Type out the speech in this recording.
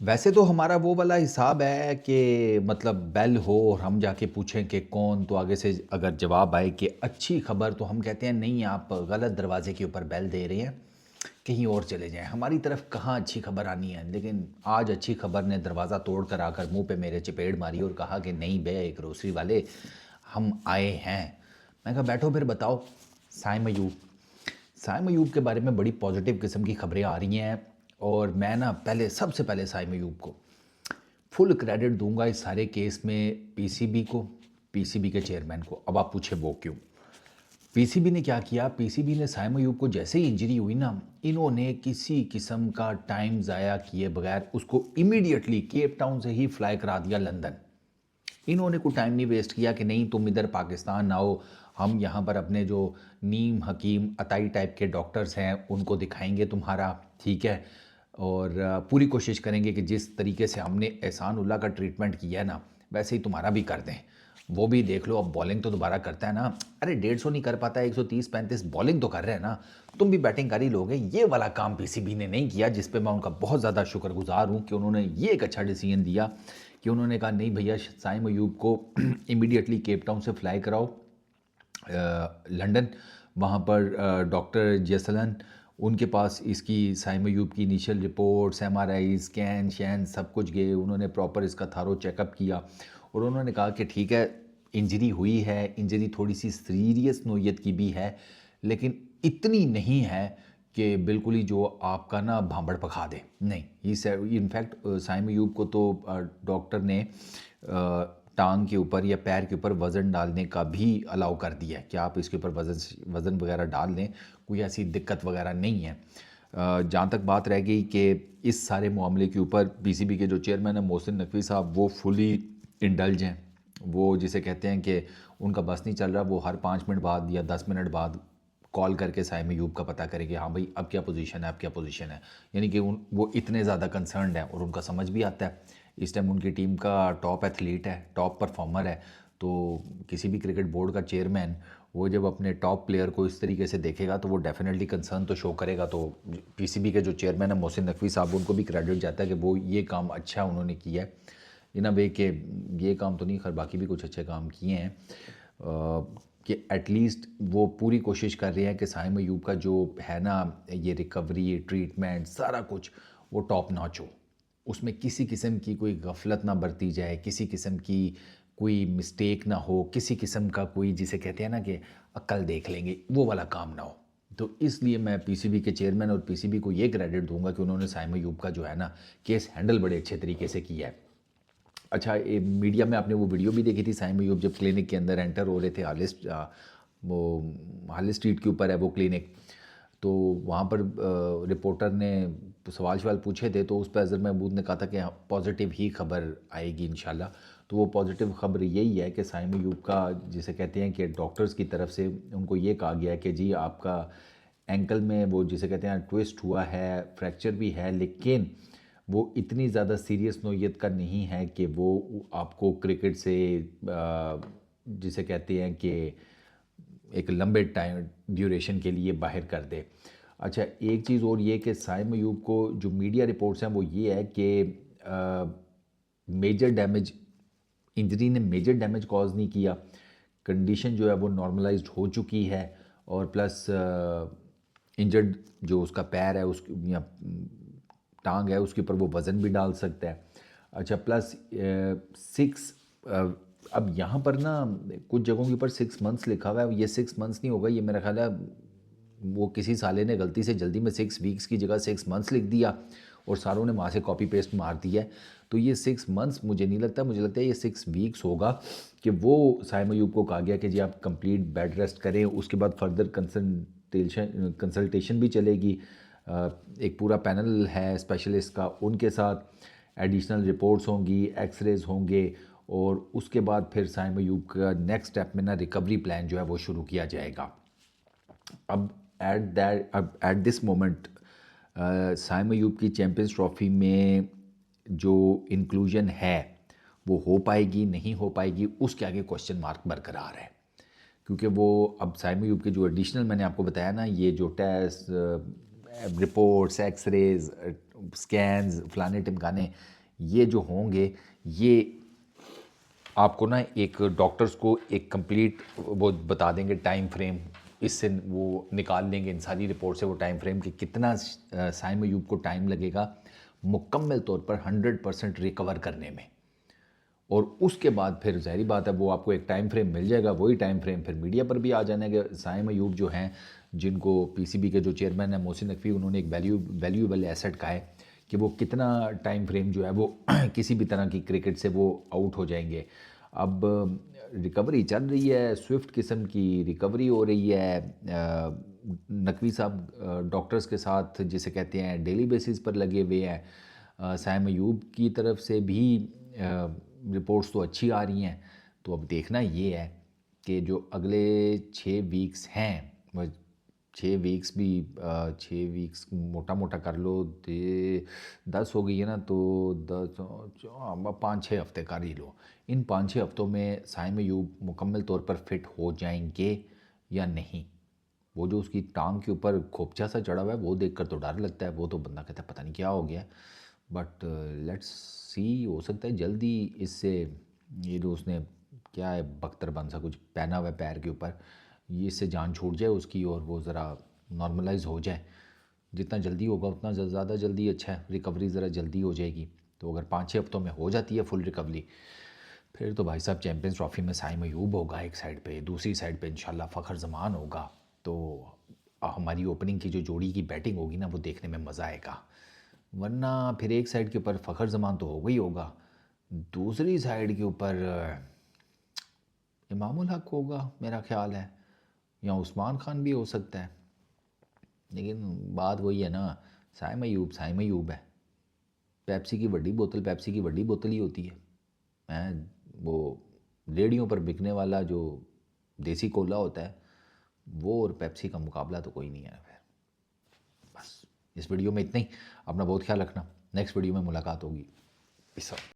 ویسے تو ہمارا وہ والا حساب ہے کہ مطلب بیل ہو اور ہم جا کے پوچھیں کہ کون، تو آگے سے اگر جواب آئے کہ اچھی خبر، تو ہم کہتے ہیں نہیں آپ غلط دروازے کے اوپر بیل دے رہے ہیں، کہیں اور چلے جائیں، ہماری طرف کہاں اچھی خبر آنی ہے۔ لیکن آج اچھی خبر نے دروازہ توڑ کر آ کر منہ پہ میرے چپیڑ ماری اور کہا کہ نہیں بے گروسری والے، ہم آئے ہیں۔ میں کہا بیٹھو پھر بتاؤ۔ سائم ایوب، سائم ایوب کے بارے میں بڑی پازیٹیو قسم کی خبریں آ رہی ہیں، اور میں نا سب سے پہلے سائم ایوب کو فل کریڈٹ دوں گا اس سارے کیس میں پی سی بی کو، پی سی بی کے چیئرمین کو۔ اب آپ پوچھے وہ کیوں؟ پی سی بی نے کیا کیا؟ پی سی بی نے سائم ایوب کو جیسے ہی انجری ہوئی نا، انہوں نے کسی قسم کا ٹائم ضائع کیے بغیر اس کو امیڈیٹلی کیپ ٹاؤن سے ہی فلائی کرا دیا لندن۔ انہوں نے کوئی ٹائم نہیں ویسٹ کیا کہ نہیں تم ادھر پاکستان آؤ، ہم یہاں پر اپنے جو نیم حکیم عطائی ٹائپ کے ڈاکٹرز ہیں ان کو دکھائیں گے تمہارا، ٹھیک ہے، اور پوری کوشش کریں گے کہ جس طریقے سے ہم نے احسان اللہ کا ٹریٹمنٹ کیا ہے نا ویسے ہی تمہارا بھی کر دیں۔ وہ بھی دیکھ لو، اب بولنگ تو دوبارہ کرتا ہے نا، ارے 150 نہیں کر پاتا، 130-135 بولنگ تو کر رہے ہیں نا، تم بھی بیٹنگ کر ہی لوگے۔ یہ والا کام پی سی بی نے نہیں کیا، جس پہ میں ان کا بہت زیادہ شکر گزار ہوں کہ انہوں نے یہ ایک اچھا ڈیسیجن دیا کہ انہوں نے کہا نہیں بھیا سائم ایوب کو امیڈیٹلی کیپ ٹاؤن سے فلائی کراؤ لنڈن، وہاں پر ڈاکٹر جیسلن ان کے پاس اس کی سائم ایوب کی انیشیل رپورٹس، ایم آر آئی، اسکین شین سب کچھ گئے، انہوں نے پراپر اس کا تھارو چیک اپ کیا، اور انہوں نے کہا کہ ٹھیک ہے انجری ہوئی ہے، انجری تھوڑی سی سیریس نوعیت کی بھی ہے، لیکن اتنی نہیں ہے کہ بالکل ہی جو آپ کا نا بھانبڑ پکھا دے، نہیں۔ انفیکٹ سائم ایوب کو تو ڈاکٹر نے ٹانگ کے اوپر یا پیر کے اوپر وزن ڈالنے کا بھی الاؤ کر دیا ہے کہ آپ اس کے اوپر وزن وغیرہ ڈال لیں، کوئی ایسی دقت وغیرہ نہیں ہے۔ جہاں تک بات رہ گئی کہ اس سارے معاملے کے اوپر پی سی بی کے جو چیئرمین ہیں محسن نقوی صاحب، وہ فلی انڈلج ہیں، وہ جسے کہتے ہیں کہ ان کا بس نہیں چل رہا، وہ ہر 5 منٹ بعد یا 10 منٹ بعد کال کر کے سائم ایوب کا پتہ کرے کہ ہاں بھائی اب کیا پوزیشن ہے، اب کیا پوزیشن ہے، یعنی کہ وہ اتنے زیادہ کنسرنڈ ہیں، اور ان کا سمجھ بھی آتا ہے۔ اس ٹائم ان کی ٹیم کا ٹاپ ایتھلیٹ ہے، ٹاپ پرفارمر ہے، تو کسی بھی کرکٹ بورڈ کا چیئرمین وہ جب اپنے ٹاپ پلیئر کو اس طریقے سے دیکھے گا تو وہ ڈیفینیٹلی کنسرن تو شو کرے گا۔ تو پی سی بی کے جو چیئرمین ہیں محسن نقوی صاحب، ان کو بھی کریڈٹ جاتا ہے کہ وہ یہ کام اچھا انہوں نے کیا ہے، ان اے وے کہ یہ کام تو نہیں، خیر باقی بھی کچھ اچھے کام کیے ہیں، کہ ایٹ لیسٹ وہ پوری کوشش کر رہے ہیں کہ سائم ایوب کا جو ہے نا یہ ریکوری ٹریٹمنٹ سارا کچھ وہ ٹاپ ناچ ہو، اس میں کسی قسم کی کوئی غفلت نہ برتی جائے، کسی قسم کی کوئی مسٹیک نہ ہو، کسی قسم کا کوئی جسے کہتے ہیں نا کہ عقل دیکھ لیں گے وہ والا کام نہ ہو۔ تو اس لیے میں پی سی بی کے چیئرمین اور پی سی بی کو یہ کریڈٹ دوں گا کہ انہوں نے سائم ایوب کا جو ہے نا کیس ہینڈل بڑے اچھے طریقے سے کیا ہے۔ اچھا میڈیا میں آپ نے وہ ویڈیو بھی دیکھی تھی سائم ایوب جب کلینک کے اندر انٹر ہو رہے تھے، وہ ہال اسٹریٹ کے اوپر ہے وہ کلینک، تو وہاں پر رپورٹر نے سوال پوچھے تھے، تو اس پہ اظہر محمود نے کہا تھا کہ پازیٹیو ہی خبر آئے گی انشاءاللہ۔ تو وہ پازیٹیو خبر یہی ہے کہ سائم ایوب کا جسے کہتے ہیں کہ ڈاکٹرز کی طرف سے ان کو یہ کہا گیا ہے کہ جی آپ کا اینکل میں وہ جسے کہتے ہیں ٹوسٹ ہوا ہے، فریکچر بھی ہے، لیکن وہ اتنی زیادہ سیریس نوعیت کا نہیں ہے کہ وہ آپ کو کرکٹ سے جسے کہتے ہیں کہ ایک لمبے ٹائم ڈیوریشن کے لیے باہر کر دے۔ اچھا ایک چیز اور یہ کہ سائم ایوب کو جو میڈیا رپورٹس ہیں وہ یہ ہے کہ میجر ڈیمیج، انجری نے میجر ڈیمیج کاز نہیں کیا، کنڈیشن جو ہے وہ نارملائزڈ ہو چکی ہے، اور پلس انجرڈ جو اس کا پیر ہے اس یا ٹانگ ہے اس کے اوپر وہ وزن بھی ڈال سکتا ہے۔ اچھا پلس 6 اب یہاں پر نا کچھ جگہوں کے اوپر 6 منتھس لکھا ہوا ہے، یہ 6 منتھس نہیں ہوگا، یہ میرا خیال ہے وہ کسی سالے نے غلطی سے جلدی میں 6 ویکس کی جگہ 6 منتھس لکھ دیا اور ساروں نے وہاں سے کاپی پیسٹ مار دیا ہے۔ تو یہ 6 منتھس مجھے نہیں لگتا، مجھے لگتا ہے یہ 6 ویکس ہوگا کہ وہ سائم ایوب کو کہا گیا کہ جی آپ کمپلیٹ بیڈ ریسٹ کریں، اس کے بعد فردر کنسلٹیشن بھی چلے گی، ایک پورا پینل ہے اسپیشلسٹ کا، ان کے ساتھ ایڈیشنل رپورٹس ہوں گی، ایکس ریز ہوں گے، اور اس کے بعد پھر سائم ایوب کا نیکسٹ اسٹیپ میں نا ریکوری پلان جو ہے وہ شروع کیا جائے گا۔ اب ایٹ دس مومنٹ سائم ایوب کی چیمپئنز ٹرافی میں جو انکلوژن ہے وہ ہو پائے گی نہیں ہو پائے گی، اس کے آگے کوشچن مارک برقرار ہے، کیونکہ وہ اب سائم ایوب کے جو ایڈیشنل میں نے آپ کو بتایا نا یہ جو ٹیسٹ رپورٹس ایکس ریز سکینز فلانے ٹمکانے یہ جو ہوں گے، یہ آپ کو نا ایک ڈاکٹرز کو ایک کمپلیٹ وہ بتا دیں گے ٹائم فریم، اس سے وہ نکال لیں گے ان ساری رپورٹ سے وہ ٹائم فریم کہ کتنا سائم ایوب کو ٹائم لگے گا مکمل طور پر 100% ریکور کرنے میں. اور اس کے بعد پھر ظاہری بات ہے وہ آپ کو ایک ٹائم فریم مل جائے گا، وہی ٹائم فریم پھر میڈیا پر بھی آ جانا ہے کہ سائم ایوب جو ہیں، جن کو پی سی بی کے جو چیئرمین ہیں محسن نقوی، انہوں نے ایک ویلیویبل ایسٹ کہا ہے کہ وہ کتنا ٹائم فریم جو ہے وہ کسی بھی طرح کی کرکٹ سے وہ آؤٹ ہو جائیں گے. اب ریکوری چل رہی ہے، سوئفٹ قسم کی ریکوری ہو رہی ہے. نقوی صاحب ڈاکٹرز کے ساتھ جسے کہتے ہیں ڈیلی بیسس پر لگے ہوئے ہیں. سائم ایوب کی طرف سے بھی رپورٹس تو اچھی آ رہی ہیں. تو اب دیکھنا یہ ہے کہ جو اگلے 6 ویکس ہیں، 6 ویکس بھی 6 ویکس موٹا موٹا کر لو، 10 ہو گئی ہے نا، تو 5-6 ہفتے کر ہی لو. ان 5-6 ہفتوں میں سائم ایوب مکمل طور پر فٹ ہو جائیں گے یا نہیں؟ وہ جو اس کی ٹانگ کے اوپر کھوپچا سا چڑھا ہوا ہے وہ دیکھ کر تو ڈر لگتا ہے، وہ تو بندہ کہتا ہے پتہ نہیں کیا ہو گیا. بٹ لیٹس سی، ہو سکتا ہے جلدی اس سے یہ جو اس نے کیا ہے بختر بن سا کچھ پہنا ہوا ہے پیر کے اوپر، یہ اس سے جان چھوٹ جائے اس کی اور وہ ذرا نارملائز ہو جائے. جتنا جلدی ہوگا اتنا زیادہ جلدی اچھا ہے، ریکوری ذرا جلدی ہو جائے گی. تو اگر 5-6 ہفتوں میں ہو جاتی ہے فل ریکوری، پھر تو بھائی صاحب چیمپئنز ٹرافی میں سائم ایوب ہوگا ایک سائڈ پہ، دوسری سائڈ پہ انشاءاللہ فخر زمان ہوگا. تو ہماری اوپننگ کی جو جوڑی کی بیٹنگ ہوگی نا وہ دیکھنے میں مزہ آئے گا. ورنہ پھر ایک سائڈ کے اوپر فخر زمان تو ہوگا ہی ہوگا، دوسری سائڈ کے اوپر امام الحق ہوگا میرا خیال ہے، یا عثمان خان بھی ہو سکتا ہے. لیکن بات وہی ہے نا، سائم ایوب ہے. پیپسی کی بڑی بوتل ہی ہوتی ہے. وہ ریڑھیوں پر بکنے والا جو دیسی کولا ہوتا ہے وہ اور پیپسی کا مقابلہ تو کوئی نہیں ہے. بس اس ویڈیو میں اتنا ہی. اپنا بہت خیال رکھنا، نیکسٹ ویڈیو میں ملاقات ہوگی. پیس آؤٹ.